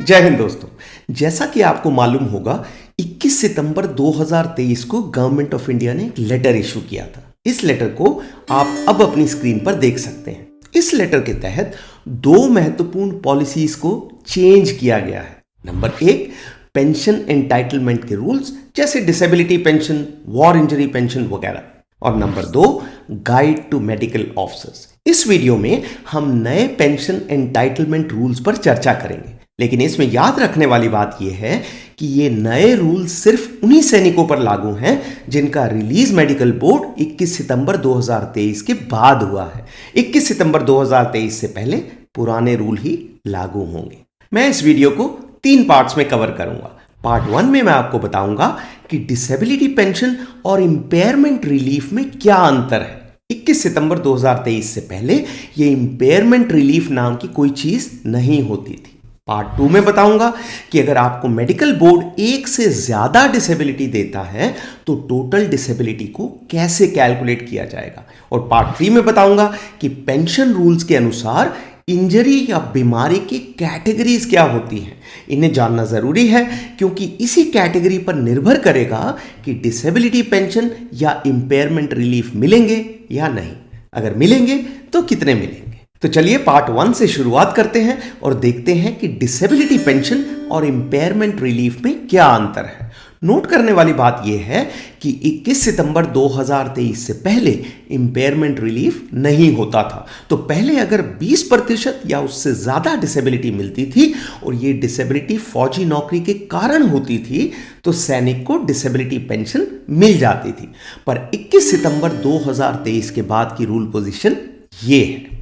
जय हिंद दोस्तों। जैसा कि आपको मालूम होगा 21 सितंबर 2023 को गवर्नमेंट ऑफ इंडिया ने एक लेटर इशू किया था। इस लेटर को आप अब अपनी स्क्रीन पर देख सकते हैं। इस लेटर के तहत दो महत्वपूर्ण पॉलिसीज को चेंज किया गया है। नंबर 1, पेंशन एंटाइटलमेंट के रूल्स जैसे disability pension, war injury pension वगैरह। और number 2, guide to medical officers. इस वीडियो में हम नए पेंशन एंटाइटलमेंट रूल्स पर चर्चा करेंगे, लेकिन इसमें याद रखने वाली बात यह है कि ये नए रूल्स सिर्फ उन्हीं सैनिकों पर लागू हैं जिनका रिलीज मेडिकल बोर्ड 21 सितंबर 2023 के बाद हुआ है। 21 सितंबर 2023 से पहले पुराने रूल ही लागू होंगे। मैं इस वीडियो को 3 पार्ट्स में कवर करूंगा। पार्ट 1 में मैं आपको बताऊंगा कि डिसेबिलिटी पेंशन और इंपेयरमेंट रिलीफ में क्या अंतर है। 21 सितंबर 2023 से पहले ये इंपेयरमेंट रिलीफ नाम की कोई चीज नहीं होती थी। पार्ट 2 में बताऊंगा कि अगर आपको मेडिकल बोर्ड एक से ज्यादा डिसेबिलिटी देता है तो टोटल डिसेबिलिटी को कैसे कैलकुलेट किया जाएगा। और पार्ट 3 में बताऊंगा कि पेंशन रूल्स के अनुसार इंजरी या बीमारी की कैटेगरीज क्या होती हैं। इन्हें जानना जरूरी है क्योंकि इसी कैटेगरी पर निर्भर करेगा कि डिसेबिलिटी पेंशन या इंपेयरमेंट रिलीफ मिलेंगे या नहीं। अगर मिलेंगे तो कितने मिलेंगे। तो चलिए पार्ट 1 से शुरुआत करते हैं और देखते हैं कि डिसेबिलिटी पेंशन और इंपेयरमेंट रिलीफ में क्या अंतर है। नोट करने वाली बात यह है कि 21 सितंबर 2023 से पहले इंपेयरमेंट रिलीफ नहीं होता था। तो पहले अगर 20% या उससे ज्यादा डिसेबिलिटी मिलती थी और ये डिसेबिलिटी फौजी नौकरी के कारण होती थी तो सैनिक को डिसेबिलिटी पेंशन मिल जाती थी। पर 21 सितंबर 2023 के बाद की रूल पोजीशन ये है,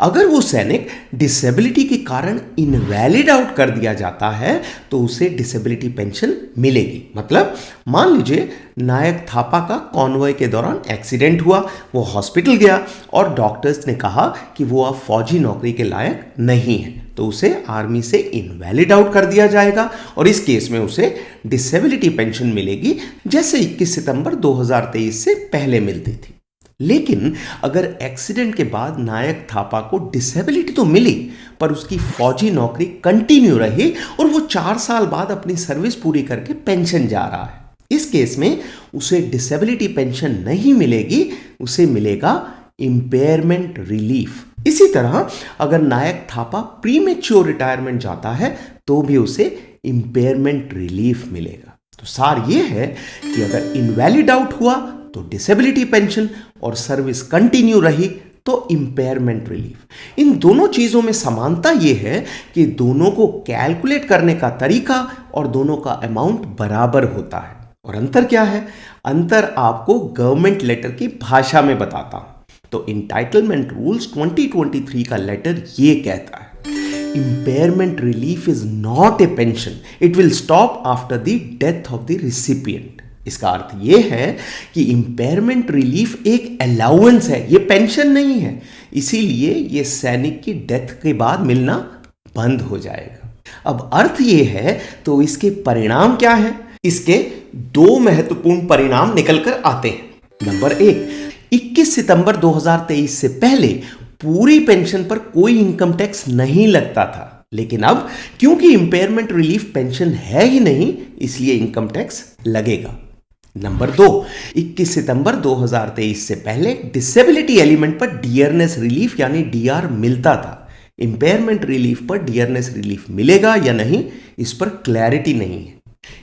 अगर वो सैनिक डिसेबिलिटी के कारण इनवैलिड आउट कर दिया जाता है तो उसे डिसेबिलिटी पेंशन मिलेगी। मतलब मान लीजिए नायक थापा का कॉन्वॉय के दौरान एक्सीडेंट हुआ, वो हॉस्पिटल गया और डॉक्टर्स ने कहा कि वो अब फौजी नौकरी के लायक नहीं है, तो उसे आर्मी से इनवैलिड आउट कर दिया जाएगा और इस केस में उसे डिसेबिलिटी पेंशन मिलेगी जैसे 21 सितंबर 2023 से पहले मिलती थी। लेकिन अगर एक्सीडेंट के बाद नायक थापा को डिसेबिलिटी तो मिली पर उसकी फौजी नौकरी कंटिन्यू रही और वो 4 साल बाद अपनी सर्विस पूरी करके पेंशन जा रहा है, इस केस में उसे डिसेबिलिटी पेंशन नहीं मिलेगी, उसे मिलेगा इंपेयरमेंट रिलीफ। इसी तरह अगर नायक थापा प्रीमेच्योर रिटायरमेंट जाता है तो भी उसे इंपेयरमेंट रिलीफ मिलेगा। तो सार ये है कि अगर इनवैलिड आउट हुआ तो डिसेबिलिटी पेंशन और सर्विस कंटिन्यू रही तो इंपेयरमेंट रिलीफ। इन दोनों चीजों में समानता यह है कि दोनों को कैलकुलेट करने का तरीका और दोनों का अमाउंट बराबर होता है। और अंतर क्या है? अंतर आपको गवर्नमेंट लेटर की भाषा में बताता हूं। तो इंटाइटलमेंट रूल्स 2023 का लेटर ये कहता है, impairment relief is not a pension, it will stop after the death of the recipient. इसका अर्थ यह है कि इंपेयरमेंट रिलीफ एक अलाउंस है, ये पेंशन नहीं है, इसीलिए ये सैनिक की डेथ के बाद मिलना बंद हो जाएगा। अब अर्थ ये है तो इसके परिणाम क्या है? इसके 2 महत्वपूर्ण परिणाम निकल कर आते हैं। नंबर 1, 21 सितंबर 2023 से पहले पूरी पेंशन पर कोई इनकम टैक्स नहीं लगता था, लेकिन अब क्योंकि इंपेयरमेंट रिलीफ पेंशन है ही नहीं इसलिए इनकम टैक्स लगेगा। नंबर 2, 21 सितंबर 2023 से पहले डिसेबिलिटी एलिमेंट पर डियरनेस रिलीफ यानी डीआर मिलता था। इंपेयरमेंट रिलीफ पर डियरनेस रिलीफ मिलेगा या नहीं इस पर क्लैरिटी नहीं है।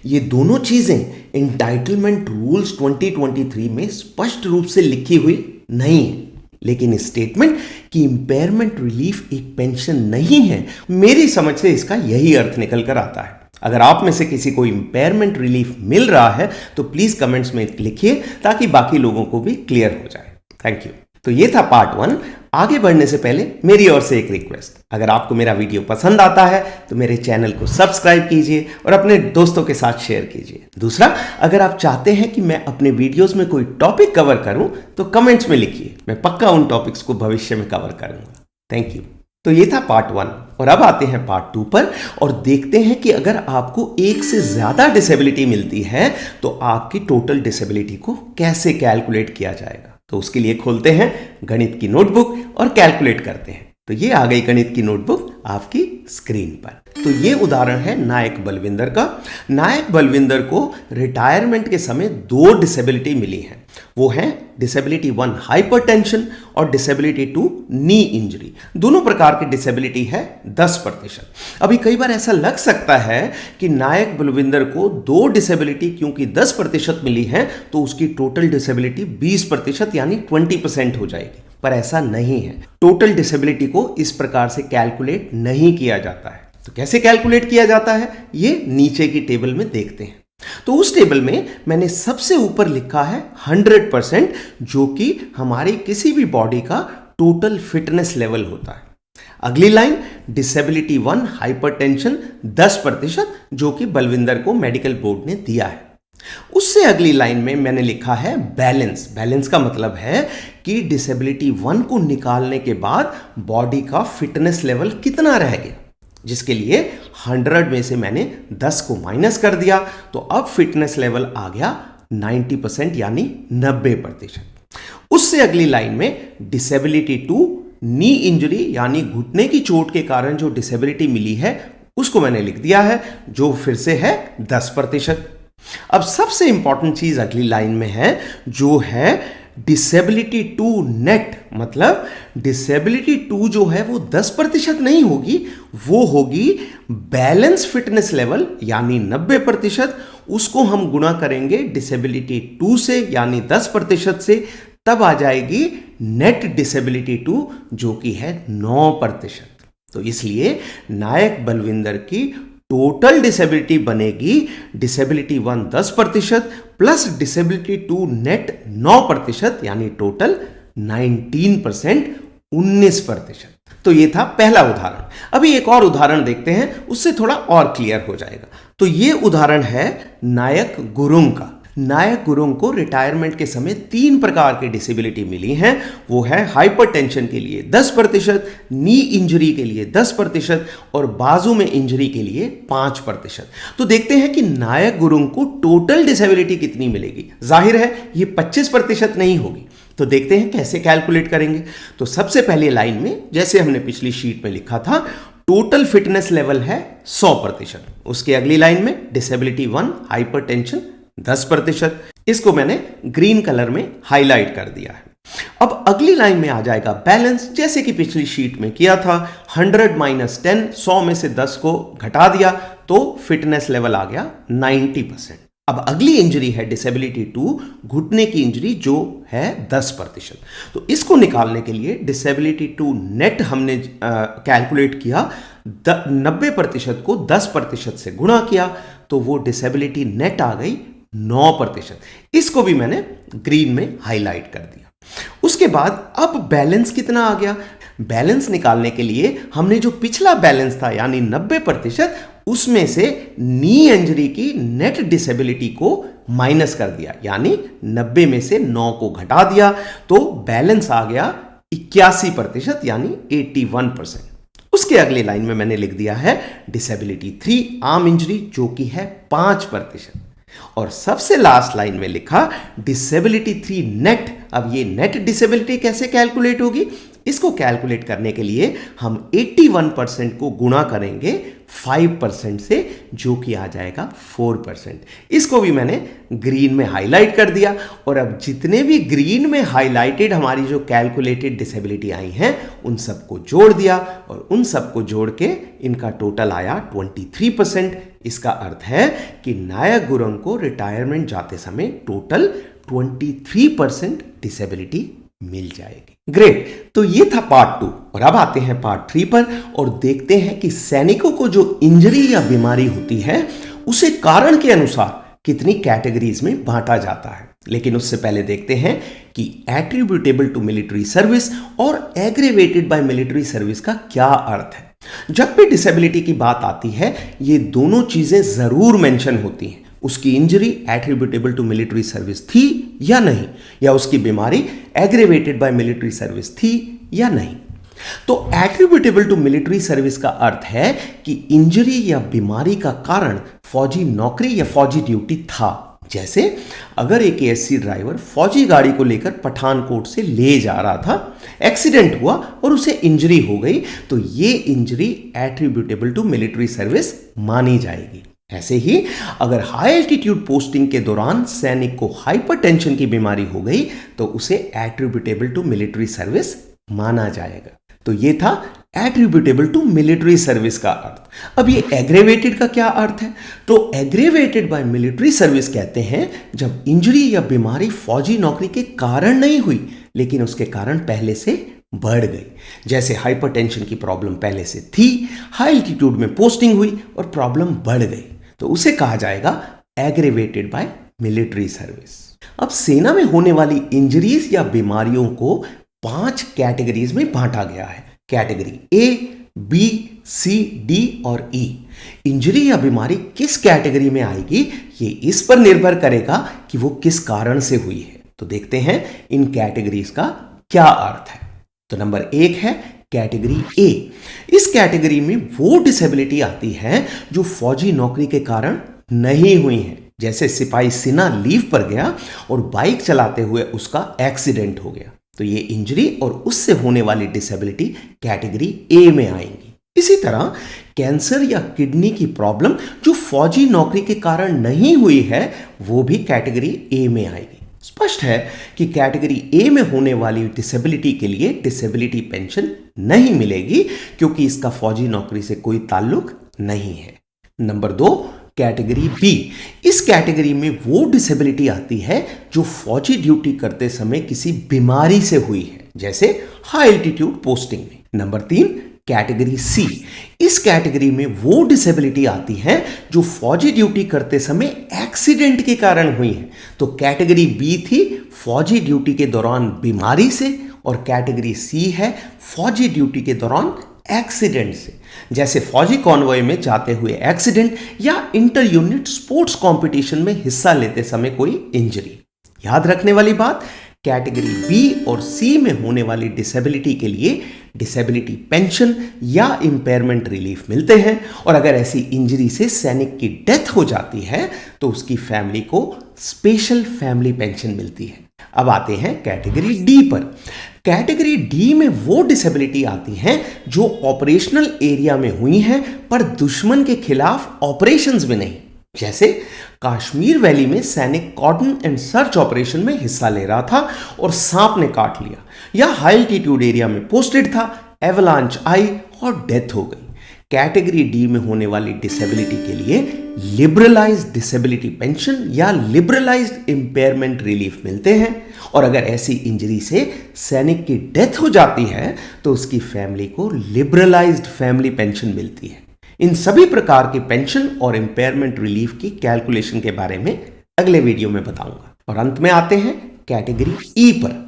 ये दोनों चीजें एंटाइटलमेंट रूल्स 2023 में स्पष्ट रूप से लिखी हुई नहीं है, लेकिन स्टेटमेंट कि इंपेयरमेंट रिलीफ एक पेंशन नहीं है, मेरी समझ से इसका यही अर्थ निकल कर आता है। अगर आप में से किसी को इंपेयरमेंट रिलीफ मिल रहा है तो प्लीज कमेंट्स में लिखिए ताकि बाकी लोगों को भी क्लियर हो जाए। Thank you. तो ये था पार्ट 1। आगे बढ़ने से पहले मेरी ओर से एक रिक्वेस्ट, अगर आपको मेरा वीडियो पसंद आता है तो मेरे चैनल को सब्सक्राइब कीजिए और अपने दोस्तों के साथ शेयर कीजिए। दूसरा, अगर आप चाहते हैं कि मैं अपने वीडियोस में कोई टॉपिक कवर करूं तो कमेंट्स में लिखिए, मैं पक्का उन टॉपिक्स को भविष्य में कवर करूंगा। Thank you. तो ये था पार्ट 1 और अब आते हैं पार्ट 2 पर और देखते हैं कि अगर आपको एक से ज्यादा डिसेबिलिटी मिलती है तो आपकी टोटल डिसेबिलिटी को कैसे कैलकुलेट किया जाएगा। तो उसके लिए खोलते हैं गणित की नोटबुक और कैलकुलेट करते हैं। तो ये आ गई गणित की नोटबुक आपकी स्क्रीन पर। तो ये उदाहरण है नायक बलविंदर का। नायक बलविंदर को रिटायरमेंट के समय 2 डिसेबिलिटी मिली हैं। वो है डिसेबिलिटी 1 हाइपरटेंशन और डिसेबिलिटी 2 नी इंजरी। दोनों प्रकार की डिसेबिलिटी है 10%। अभी कई बार ऐसा लग सकता है कि नायक बलविंदर को 2 डिसेबिलिटी क्योंकि 10% मिली है तो उसकी टोटल डिसेबिलिटी 20% यानी 20% हो जाएगी, पर ऐसा नहीं है। टोटल डिसेबिलिटी को इस प्रकार से कैलकुलेट नहीं किया जाता है। तो कैसे कैलकुलेट किया जाता है ये नीचे की टेबल में देखते हैं। तो उस टेबल में मैंने सबसे ऊपर लिखा है 100%, जो कि हमारी किसी भी बॉडी का टोटल फिटनेस लेवल होता है। अगली लाइन डिसेबिलिटी 1 हाइपरटेंशन 10%, जो कि बलविंदर को मेडिकल बोर्ड ने दिया है। उससे अगली लाइन में मैंने लिखा है बैलेंस। बैलेंस का मतलब है कि डिसेबिलिटी 1 को निकालने के बाद बॉडी का फिटनेस लेवल कितना रह गया, जिसके लिए 100 में से मैंने 10 को माइनस कर दिया, तो अब फिटनेस लेवल आ गया 90% यानी 90%। उससे अगली लाइन में डिसेबिलिटी 2 नी इंजरी यानी घुटने की चोट के कारण जो डिसेबिलिटी मिली है उसको मैंने लिख दिया है, जो फिर से है 10%। अब सबसे इंपॉर्टेंट चीज अगली लाइन में है, जो है डिसेबिलिटी 2 नेट। मतलब डिसेबिलिटी 2 जो है वो 10% नहीं होगी, वो होगी बैलेंस फिटनेस लेवल यानी 90%। उसको हम गुणा करेंगे डिसेबिलिटी 2 से यानी 10% से, तब आ जाएगी नेट डिसेबिलिटी 2 जो कि है 9%। तो इसलिए नायक बलविंदर की टोटल डिसेबिलिटी बनेगी डिसेबिलिटी 1 10% प्लस डिसेबिलिटी 2 नेट 9% यानी टोटल 19%, 19%। तो ये था पहला उदाहरण। अभी एक और उदाहरण देखते हैं, उससे थोड़ा और क्लियर हो जाएगा। तो ये उदाहरण है नायक गुरुंग का। नायक गुरुंग को रिटायरमेंट के समय 3 प्रकार की डिसेबिलिटी मिली हैं। वो है हाइपरटेंशन के लिए 10%, नी इंजरी के लिए 10% और बाजू में इंजरी के लिए 5%। तो देखते हैं कि नायक गुरुंग को टोटल डिसेबिलिटी कितनी मिलेगी। जाहिर है ये 25% नहीं होगी। तो देखते हैं कैसे कैलकुलेट करेंगे। तो सबसे पहले लाइन में जैसे हमने पिछली शीट में लिखा था, टोटल फिटनेस लेवल है 100%। उसके अगली लाइन में डिसेबिलिटी 1 हाइपरटेंशन 10%। इसको मैंने ग्रीन कलर में हाईलाइट कर दिया है। अब अगली लाइन में आ जाएगा बैलेंस, जैसे कि पिछली शीट में किया था। 100 माइनस 10, 100 में से 10 को घटा दिया तो फिटनेस लेवल आ गया 90%। अब अगली इंजरी है डिसेबिलिटी 2 घुटने की इंजरी, जो है 10%। तो इसको निकालने के लिए डिसेबिलिटी 2 नेट हमने कैलकुलेट किया, 90% को 10% से गुणा किया तो वो डिसेबिलिटी नेट आ गई 9%। इसको भी मैंने ग्रीन में हाईलाइट कर दिया। उसके बाद अब बैलेंस कितना आ गया। बैलेंस निकालने के लिए हमने जो पिछला बैलेंस था यानी 90%, उसमें से नी इंजरी की नेट डिसेबिलिटी को माइनस कर दिया, यानी 90 में से 9 को घटा दिया तो बैलेंस आ गया 81% यानी 81%। उसके अगले लाइन में मैंने लिख दिया है डिसेबिलिटी 3 आर्म इंजरी, जो कि है 5%। और सबसे लास्ट लाइन में लिखा डिसेबिलिटी 3 नेट। अब ये नेट डिसेबिलिटी कैसे कैलकुलेट होगी, इसको कैलकुलेट करने के लिए हम 81% को गुणा करेंगे 5% से, जो कि आ जाएगा 4%। इसको भी मैंने ग्रीन में हाईलाइट कर दिया। और अब जितने भी ग्रीन में हाईलाइटेड हमारी जो कैलकुलेटेड डिसेबिलिटी आई हैं उन सबको जोड़ दिया और उन सबको जोड़ के इनका टोटल आया 23%। इसका अर्थ है कि नायक गुरुंग को रिटायरमेंट जाते समय टोटल 23% डिसेबिलिटी मिल जाएगी। ग्रेट। तो ये था पार्ट 2 और अब आते हैं पार्ट 3 पर और देखते हैं कि सैनिकों को जो इंजरी या बीमारी होती है उसे कारण के अनुसार कितनी कैटेगरीज में बांटा जाता है। लेकिन उससे पहले देखते हैं कि एट्रीब्यूटेबल टू मिलिट्री सर्विस और एग्रेवेटेड बाय मिलिट्री सर्विस का क्या अर्थ है। जब भी डिसेबिलिटी की बात आती है ये दोनों चीजें जरूर मेंशन होती हैं, उसकी injury attributable to military service थी या नहीं, या उसकी बीमारी एग्रेवेटेड बाय मिलिट्री सर्विस थी या नहीं। तो एट्रीब्यूटेबल टू मिलिट्री सर्विस का अर्थ है कि इंजरी या बीमारी का कारण फौजी नौकरी या फौजी ड्यूटी था, जैसे अगर एक एएससी ड्राइवर फौजी गाड़ी को लेकर पठानकोट से ले जा रहा था, एक्सीडेंट हुआ और उसे इंजरी हो गई, तो ये injury attributable to military service मानी जाएगी। ऐसे ही अगर हाई एल्टीट्यूड पोस्टिंग के दौरान सैनिक को हाइपरटेंशन की बीमारी हो गई तो उसे एट्रीब्यूटेबल टू मिलिट्री सर्विस माना जाएगा। तो ये था एट्रीब्यूटेबल टू मिलिट्री सर्विस का अर्थ। अब ये एग्रेवेटेड का क्या अर्थ है? तो एग्रेवेटेड बाय मिलिट्री सर्विस कहते हैं जब इंजरी या बीमारी फौजी नौकरी के कारण नहीं हुई लेकिन उसके कारण पहले से बढ़ गई। जैसे हाइपरटेंशन की प्रॉब्लम पहले से थी, हाई एल्टीट्यूड में पोस्टिंग हुई और प्रॉब्लम बढ़ गई, तो उसे कहा जाएगा एग्रेवेटेड बाय मिलिट्री सर्विस। अब सेना में होने वाली इंजरीज या बीमारियों को 5 कैटेगरीज में बांटा गया है। Category A, B, C, D और ई। इंजरी या बीमारी किस कैटेगरी में आएगी ये इस पर निर्भर करेगा कि वो किस कारण से हुई है। तो देखते हैं इन कैटेगरीज का क्या अर्थ है। तो नंबर 1 है कैटेगरी ए। इस कैटेगरी में वो डिसेबिलिटी आती है जो फौजी नौकरी के कारण नहीं हुई है। जैसे सिपाही सिन्हा लीव पर गया और बाइक चलाते हुए उसका एक्सीडेंट हो गया, तो ये इंजरी और उससे होने वाली डिसेबिलिटी कैटेगरी ए में आएंगी। इसी तरह कैंसर या किडनी की प्रॉब्लम जो फौजी नौकरी के कारण नहीं हुई है वो भी कैटेगरी ए में आएगी। स्पष्ट है कि कैटेगरी ए में होने वाली डिसेबिलिटी के लिए डिसेबिलिटी पेंशन नहीं मिलेगी क्योंकि इसका फौजी नौकरी से कोई ताल्लुक नहीं है। Number 2 category B. इस कैटेगरी में वो डिसेबिलिटी आती है जो फौजी ड्यूटी करते समय किसी बीमारी से हुई है, जैसे हाई एल्टीट्यूड पोस्टिंग में। Number 3 category C. इस कैटेगरी में वो डिसेबिलिटी आती है जो फौजी ड्यूटी करते समय एक्सीडेंट के कारण हुई है। तो कैटेगरी बी थी फौजी ड्यूटी के दौरान बीमारी से और कैटेगरी सी है फौजी ड्यूटी के दौरान एक्सीडेंट से, जैसे फौजी कॉन्वॉय में जाते हुए एक्सीडेंट या इंटर यूनिट स्पोर्ट्स कंपटीशन में हिस्सा लेते समय कोई इंजरी। याद रखने वाली बात, कैटेगरी बी और सी में होने वाली डिसेबिलिटी के लिए डिसेबिलिटी पेंशन या इंपेयरमेंट रिलीफ मिलते हैं और अगर ऐसी इंजरी से सैनिक की डेथ हो जाती है तो उसकी फैमिली को स्पेशल फैमिली पेंशन मिलती है। अब आते हैं कैटेगरी डी पर। कैटेगरी डी में वो डिसेबिलिटी आती हैं जो ऑपरेशनल एरिया में हुई हैं पर दुश्मन के खिलाफ ऑपरेशंस में नहीं, जैसे कश्मीर वैली में सैनिक कॉर्डन एंड सर्च ऑपरेशन में हिस्सा ले रहा था और सांप ने काट लिया, या हाई एल्टीट्यूड एरिया में पोस्टेड था, एवलांच आई और डेथ हो गई। कैटेगरी डी में होने वाली डिसेबिलिटी के लिए लिबरलाइज्ड डिसेबिलिटी पेंशन या लिबरलाइज्ड इंपेयरमेंट रिलीफ मिलते हैं और अगर ऐसी इंजरी से सैनिक की डेथ हो जाती है तो उसकी फैमिली को लिबरलाइज्ड फैमिली पेंशन मिलती है। इन सभी प्रकार के पेंशन और इंपेयरमेंट रिलीफ की कैलकुलेशन के बारे में अगले वीडियो में बताऊंगा। और अंत में आते हैं कैटेगरी ई पर।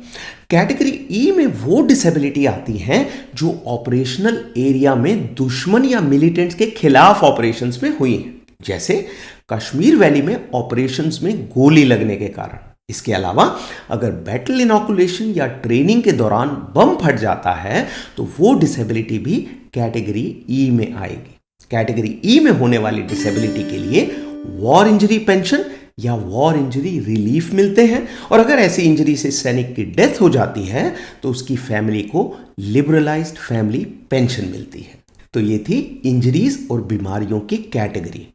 कैटेगरी ई में वो डिसेबिलिटी आती हैं जो ऑपरेशनल एरिया में दुश्मन या मिलिटेंट्स के खिलाफ ऑपरेशंस में हुई हैं, जैसे कश्मीर वैली में ऑपरेशंस में गोली लगने के कारण। इसके अलावा अगर बैटल इनॉकुलेशन या ट्रेनिंग के दौरान बम फट जाता है तो वो डिसेबिलिटी भी कैटेगरी ई में आएगी। कैटेगरी ई में होने वाली डिसेबिलिटी के लिए वॉर इंजरी पेंशन या वॉर इंजरी रिलीफ मिलते हैं और अगर ऐसी इंजरी से सैनिक की डेथ हो जाती है तो उसकी फैमिली को लिबरलाइज्ड फैमिली पेंशन मिलती है। तो ये थी इंजरीज और बीमारियों की कैटेगरी।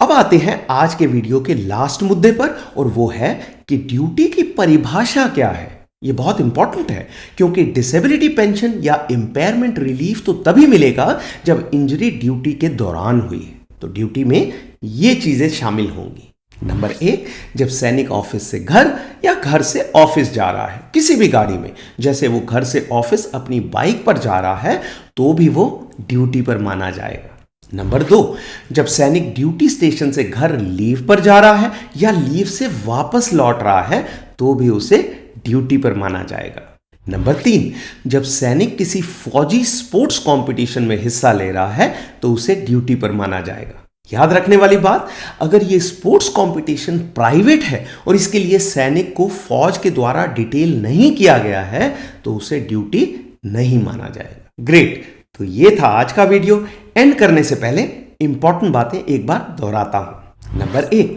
अब आते हैं आज के वीडियो के लास्ट मुद्दे पर और वो है कि ड्यूटी की परिभाषा क्या है। ये बहुत इंपॉर्टेंट है क्योंकि डिसेबिलिटी पेंशन या इंपेयरमेंट रिलीफ तो तभी मिलेगा जब इंजरी ड्यूटी के दौरान हुई है। तो ड्यूटी में ये चीजें शामिल होंगी। नंबर 1, जब सैनिक ऑफिस से घर या घर से ऑफिस जा रहा है किसी भी गाड़ी में, जैसे वो घर से ऑफिस अपनी बाइक पर जा रहा है तो भी वो ड्यूटी पर माना जाएगा। नंबर 2, जब सैनिक ड्यूटी स्टेशन से घर लीव पर जा रहा है या लीव से वापस लौट रहा है तो भी उसे ड्यूटी पर माना जाएगा। नंबर 3, जब सैनिक किसी फौजी स्पोर्ट्स कंपटीशन में हिस्सा ले रहा है तो उसे ड्यूटी पर माना जाएगा। याद रखने वाली बात, अगर ये स्पोर्ट्स कंपटीशन प्राइवेट है और इसके लिए सैनिक को फौज के द्वारा डिटेल नहीं किया गया है तो उसे ड्यूटी नहीं माना जाएगा। ग्रेट, तो ये था आज का वीडियो। एंड करने से पहले इंपॉर्टेंट बातें एक बार दोहराता हूं। नंबर 1,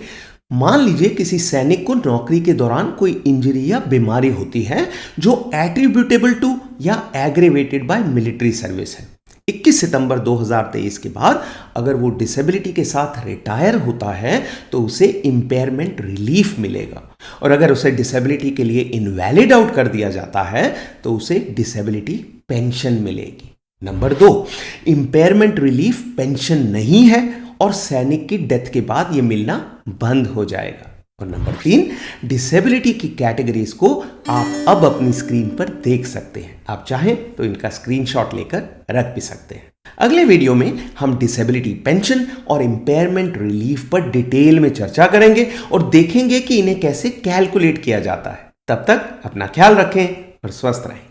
मान लीजिए किसी सैनिक को नौकरी के दौरान कोई इंजरी या बीमारी होती है जो एट्रीब्यूटेबल टू या एग्रेवेटेड बाय मिलिट्री सर्विस है। 21 सितंबर 2023 के बाद अगर वो डिसेबिलिटी के साथ रिटायर होता है तो उसे इंपेयरमेंट रिलीफ मिलेगा, और अगर उसे डिसेबिलिटी के लिए इनवैलिड आउट कर दिया जाता है तो उसे डिसेबिलिटी पेंशन मिलेगी। नंबर 2, इंपेयरमेंट रिलीफ पेंशन नहीं है और सैनिक की डेथ के बाद यह मिलना बंद हो जाएगा। और नंबर 3, डिसेबिलिटी की कैटेगरीज को आप अब अपनी स्क्रीन पर देख सकते हैं। आप चाहें तो इनका स्क्रीनशॉट लेकर रख भी सकते हैं। अगले वीडियो में हम डिसेबिलिटी पेंशन और इंपेयरमेंट रिलीफ पर डिटेल में चर्चा करेंगे और देखेंगे कि इन्हें कैसे कैलकुलेट किया जाता है। तब तक अपना ख्याल रखें और स्वस्थ रहें।